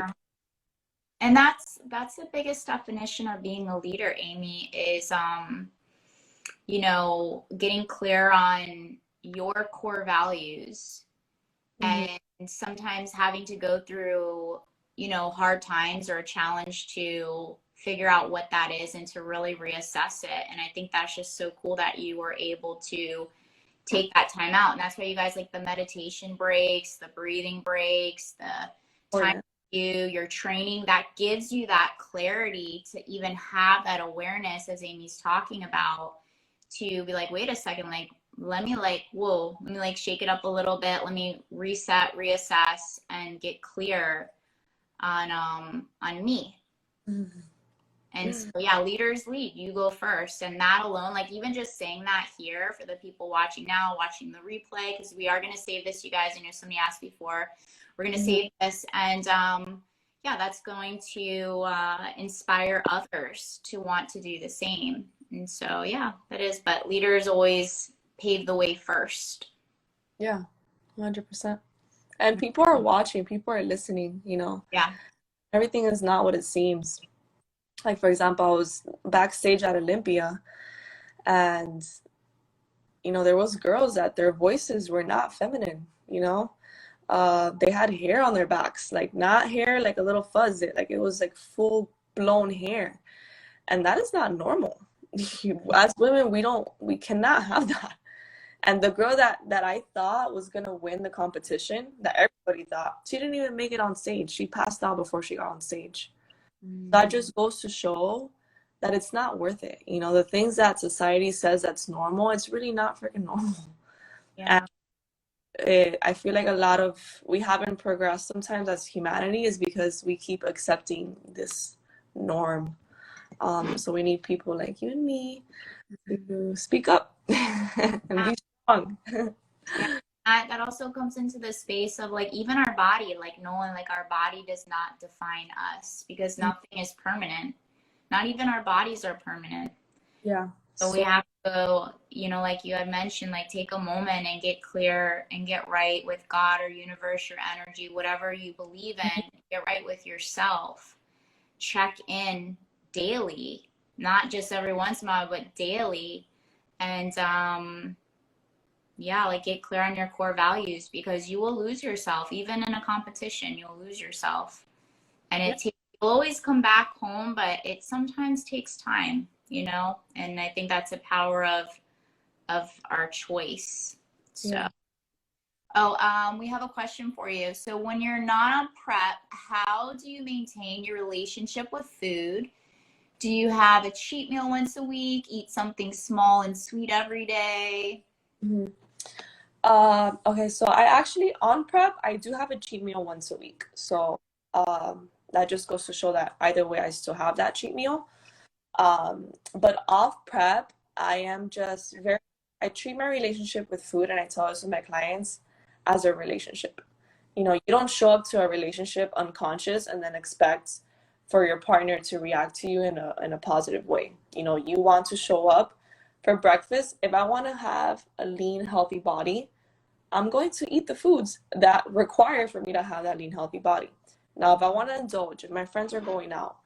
And that's the biggest definition of being a leader, Aimee, is getting clear on your core values, and sometimes having to go through, hard times or a challenge to figure out what that is and to really reassess it. And I think that's just so cool that you were able to take that time out. And that's why you guys like the meditation breaks, the breathing breaks, the time your training, that gives you that clarity to even have that awareness, as Aimee's talking about, to be like, wait a second, like, let me shake it up a little bit. Let me reset, reassess, and get clear on me. And so, yeah, leaders lead. You go first. And that alone, like even just saying that here for the people watching now, watching the replay, because we are going to save this, you guys. I know somebody asked before. We're going to save this. And yeah, that's going to inspire others to want to do the same. And so, yeah, that is. But leaders always pave the way first. Yeah, 100%. And people are watching, people are listening, you know. Yeah. Everything is not what it seems. Like, for example, I was backstage at Olympia, and, you know, there was girls that their voices were not feminine, you know. They had hair on their backs, like not hair, like a little fuzz, like it was like full blown hair. And that is not normal. As women, we cannot have that. And the girl that I thought was gonna win the competition, that everybody thought, she didn't even make it on stage. She passed out before she got on stage. That just goes to show that it's not worth it. You know, the things that society says that's normal, it's really not freaking normal. Yeah. And I feel like we haven't progressed sometimes as humanity is because we keep accepting this norm. So we need people like you and me to speak up and be strong. Yeah. That also comes into the space of like even our body, like knowing like our body does not define us because nothing is permanent. Not even our bodies are permanent. Yeah. So we have to, you know, like you had mentioned, like take a moment and get clear and get right with God or universe or energy, whatever you believe in, get right with yourself. Check in daily, not just every once in a while, but daily. And yeah, like get clear on your core values because you will lose yourself. Even in a competition, you'll lose yourself. And you'll always come back home, but it sometimes takes time, you know? And I think that's a power of our choice. So, Yeah. we have a question for you. So when you're not on prep, how do you maintain your relationship with food? Do you have a cheat meal once a week? Eat something small and sweet every day? Mm-hmm. Okay, so I actually on prep, I do have a cheat meal once a week. So that just goes to show that either way, I still have that cheat meal. But off prep, I am just I treat my relationship with food, and I tell this to my clients, as a relationship. You know, you don't show up to a relationship unconscious and then expect for your partner to react to you in a positive way. You know, you want to show up for breakfast. If I want to have a lean, healthy body, I'm going to eat the foods that require for me to have that lean, healthy body. Now, if I want to indulge, if my friends are going out,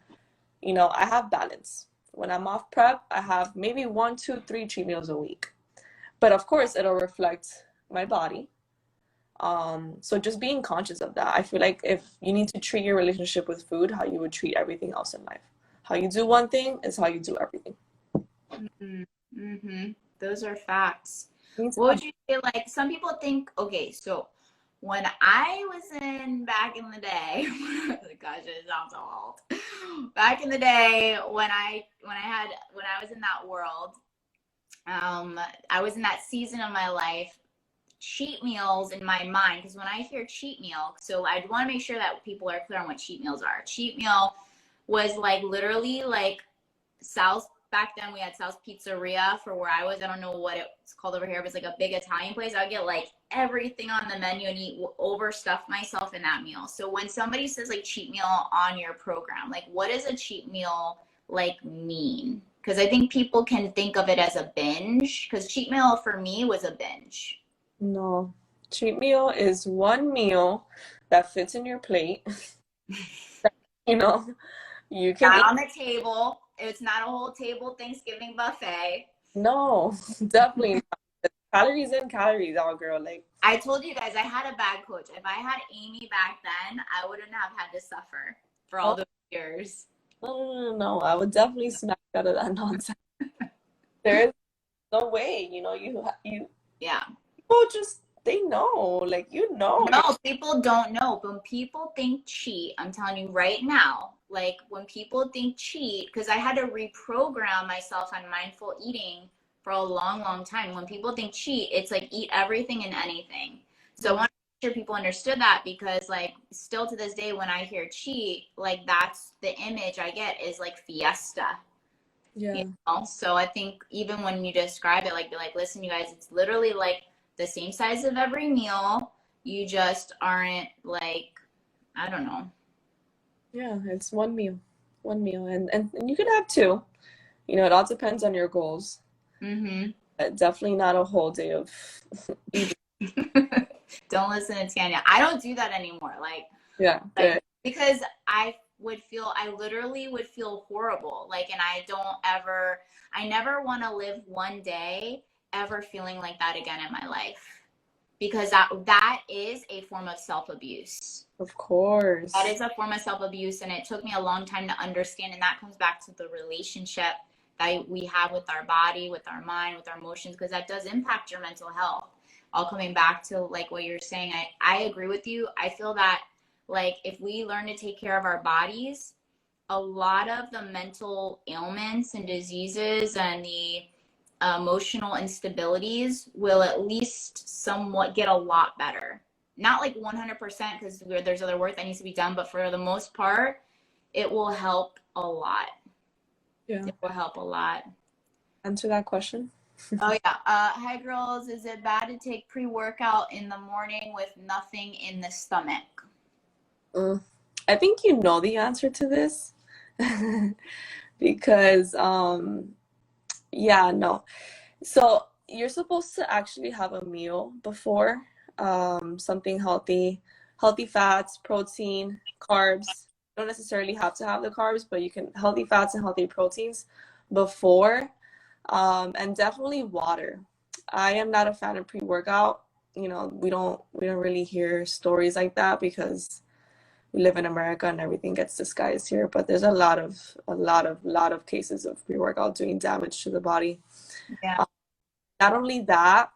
you know, I have balance. When I'm off prep, I have maybe 1, 2, 3 cheat meals a week. But of course, it'll reflect my body. So just being conscious of that. I feel like if you need to treat your relationship with food how you would treat everything else in life. How you do one thing is how you do everything. Those are facts. What would you say? Like some people think, okay, so when I was back in the day, gosh, it sounds so old. Back in the day when I was in that world, I was in that season of my life. Cheat meals in my mind, because when I hear cheat meal, so I want to make sure that people are clear on what cheat meals are. Cheat meal was like literally like Sal's. Back then we had Sal's Pizzeria for where I was. I don't know what it's called over here, but it's like a big Italian place. I would get like everything on the menu and eat overstuff myself in that meal. So when somebody says like cheat meal on your program, like what does a cheat meal like mean? Because I think people can think of it as a binge, because cheat meal for me was a binge. No, cheat meal is one meal that fits in your plate. You know, you can eat on the table. It's not a whole table Thanksgiving buffet. No, definitely not. Calories in, calories out, girl. Like I told you guys, I had a bad coach. If I had Aimee back then, I wouldn't have had to suffer for all those years. No. I would definitely snack out of that nonsense. There is no way, you know, you yeah. People just, they know, like, you know. No, people don't know. When people think cheat, I'm telling you right now, like when people think cheat, because I had to reprogram myself on mindful eating for a long, long time. When people think cheat, it's like eat everything and anything. So I want sure people understood that, because like still to this day when I hear cheat, like that's the image I get is like fiesta. Yeah. You know? So I think even when you describe it, like be like, listen, you guys, it's literally like the same size of every meal. You just aren't like, I don't know. Yeah, it's one meal. One meal. And you can have two. You know, it all depends on your goals. Mm-hmm. But definitely not a whole day of eating. Don't listen to Tanya. I don't do that anymore. Yeah, good. Because I literally would feel horrible. Like, and I never want to live one day ever feeling like that again in my life. Because that is a form of self-abuse. Of course. That is a form of self-abuse, and it took me a long time to understand, and that comes back to the relationship that we have with our body, with our mind, with our emotions, because that does impact your mental health. All coming back to like what you're saying, I agree with you. I feel that like if we learn to take care of our bodies, a lot of the mental ailments and diseases and the emotional instabilities will at least somewhat get a lot better. Not like 100%, because there's other work that needs to be done, but for the most part, it will help a lot. Yeah. It will help a lot. Answer that question. Oh yeah. Hi girls, is it bad to take pre-workout in the morning with nothing in the stomach? I think you know the answer to this because yeah, no. So you're supposed to actually have a meal before, something healthy, healthy fats, protein, carbs. You don't necessarily have to have the carbs, but you can healthy fats and healthy proteins before, and definitely water. I am not a fan of pre-workout. You know, we don't really hear stories like that because we live in America and everything gets disguised here. But there's a lot of cases of pre-workout doing damage to the body. Yeah. Not only that,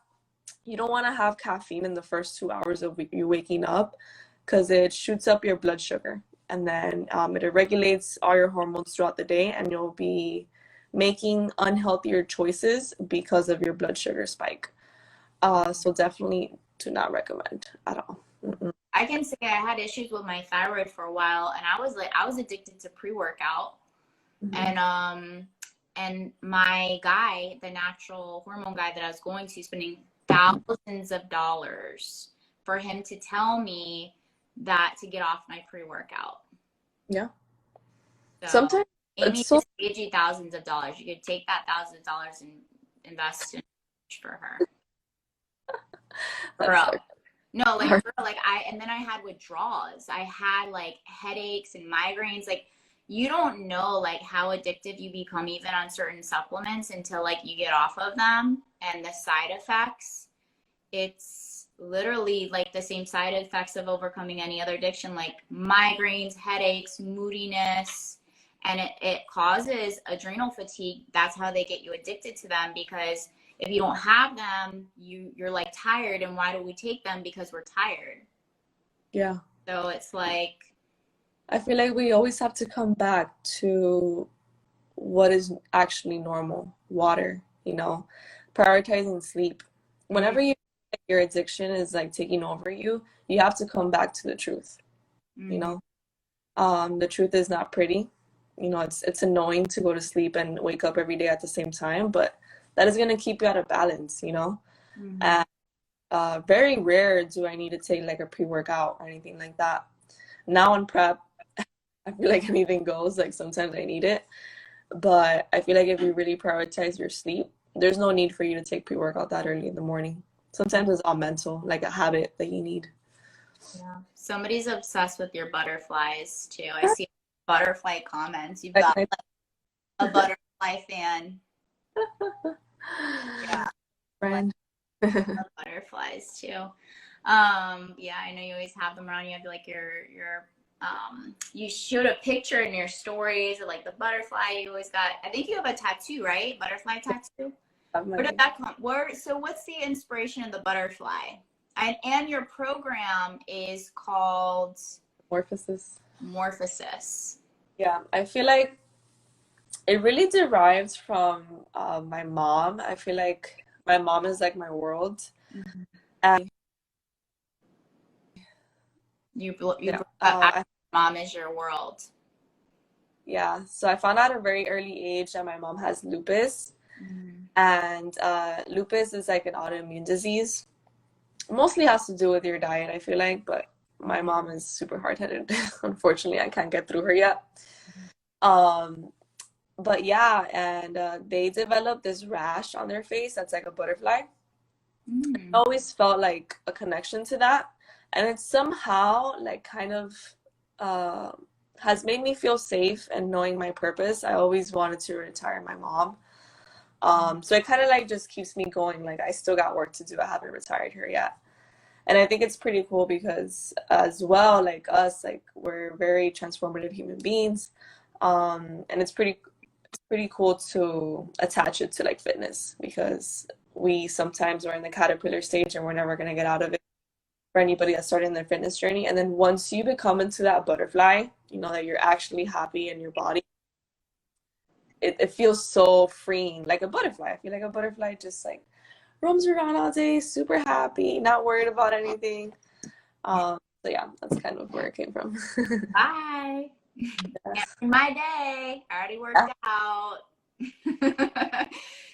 you don't want to have caffeine in the first 2 hours of you waking up because it shoots up your blood sugar, and then it regulates all your hormones throughout the day, and you'll be making unhealthier choices because of your blood sugar spike. So definitely do not recommend at all. Mm-mm. I can say I had issues with my thyroid for a while, and I was addicted to pre-workout. Mhm. And my guy, the natural hormone guy that I was going to, spending thousands of dollars for him to tell me that to get off my pre-workout. Yeah. So Sometimes it's Aimee so just paid you thousands of dollars. You could take that thousands of dollars and invest in for her. that's Bro. No, like hard. bro, like and then I had withdrawals. I had like headaches and migraines. Like you don't know like how addictive you become even on certain supplements until like you get off of them, and the side effects. It's literally like the same side effects of overcoming any other addiction, like migraines, headaches, moodiness, and it causes adrenal fatigue. That's how they get you addicted to them, because if you don't have them, you're like tired. And why do we take them? Because we're tired. Yeah. So it's like, I feel like we always have to come back to what is actually normal. Water, prioritizing sleep. Whenever your addiction is like taking over you, you have to come back to the truth. You know, the truth is not pretty. It's annoying to go to sleep and wake up every day at the same time, but that is gonna keep you out of balance. And very rare do I need to take like a pre-workout or anything like that. Now in prep, I feel like anything goes. Like sometimes I need it, but I feel like if you really prioritize your sleep, there's no need for you to take pre-workout that early in the morning. Sometimes it's all mental, like a habit that you need. yeah. Somebody's obsessed with your butterflies too. I see butterfly comments. You've got like a butterfly fan. Yeah. Friend. Butterflies too. Yeah, I know you always have them around. You have like your you showed a picture in your stories of like the butterfly. You always got, I think you have a tattoo, right? Butterfly tattoo. Where did that come? So what's the inspiration of the butterfly? And your program is called Morphosis. Yeah, I feel like it really derives from my mom. I feel like my mom is like my world. And You Yeah. brought up mom is your world. Yeah. So I found out at a very early age that my mom has lupus. And lupus is like an autoimmune disease. Mostly has to do with your diet, I feel like, but my mom is super hard-headed. Unfortunately, I can't get through her yet. Um, but yeah, and they developed this rash on their face that's like a butterfly. I always felt like a connection to that, and it somehow like kind of uh, has made me feel safe and knowing my purpose. I always wanted to retire my mom. So it kind of like just keeps me going. Like I still got work to do. I haven't retired her yet. And I think it's pretty cool because as well, like us, like we're very transformative human beings. And it's pretty cool to attach it to like fitness because we sometimes are in the caterpillar stage and we're never gonna get out of it for anybody that's starting their fitness journey. And then once you become into that butterfly, you know that you're actually happy in your body. It feels so freeing, like a butterfly. I feel like a butterfly just like roams around all day, super happy, not worried about anything. So yeah, that's kind of where it came from. Bye. Yeah. My day. I already worked out.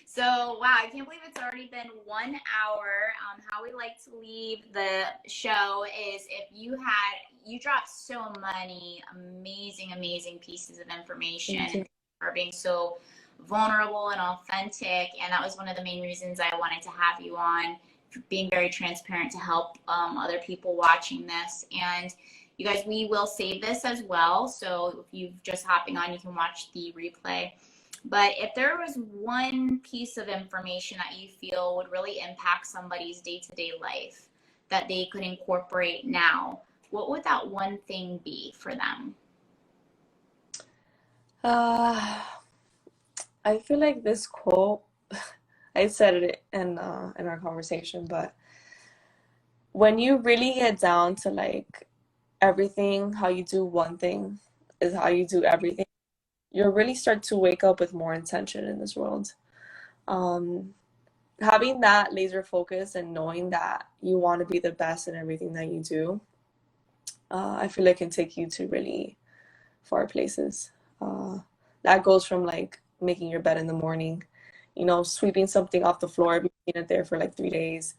So wow, I can't believe it's already been 1 hour. How we like to leave the show is if you dropped so many amazing pieces of information for being so vulnerable and authentic, and that was one of the main reasons I wanted to have you on, being very transparent to help other people watching this. And you guys, we will save this as well, so if you've just hopping on, you can watch the replay. But if there was one piece of information that you feel would really impact somebody's day-to-day life that they could incorporate now, what would that one thing be for them? I feel like this quote, I said it in our conversation, but when you really get down to like everything, how you do one thing is how you do everything, you'll really start to wake up with more intention in this world. Having that laser focus and knowing that you want to be the best in everything that you do, I feel like can take you to really far places. That goes from like making your bed in the morning, you know, sweeping something off the floor, being it there for like 3 days,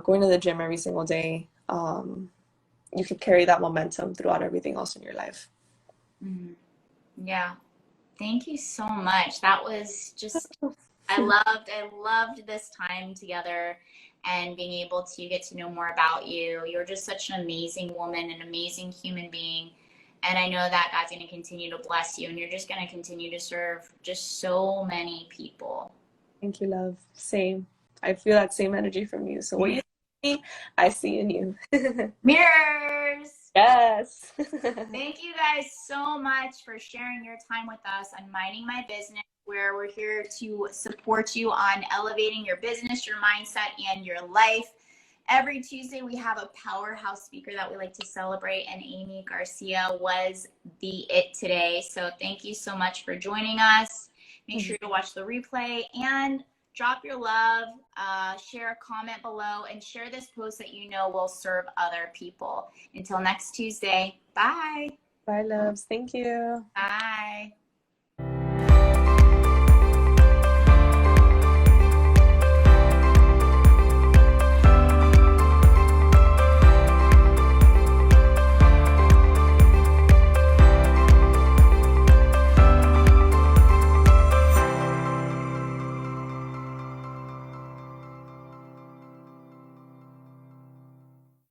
going to the gym every single day. You could carry that momentum throughout everything else in your life. Yeah. Thank you so much. That was just, I loved this time together and being able to get to know more about you. You're just such an amazing woman, an amazing human being. And I know that God's going to continue to bless you and you're just going to continue to serve just so many people. Thank you, love. Same. I feel that same energy from you. So what you see, I see in you. Mirrors! Yes. Thank you guys so much for sharing your time with us on Minding My Business, where we're here to support you on elevating your business, your mindset, and your life. Every Tuesday, we have a powerhouse speaker that we like to celebrate, and Aimee Garcia was the it today. So thank you so much for joining us. Make sure to watch the replay and drop your love, share a comment below, and share this post that you know will serve other people. Until next Tuesday, bye. Bye, loves. Thank you. Bye.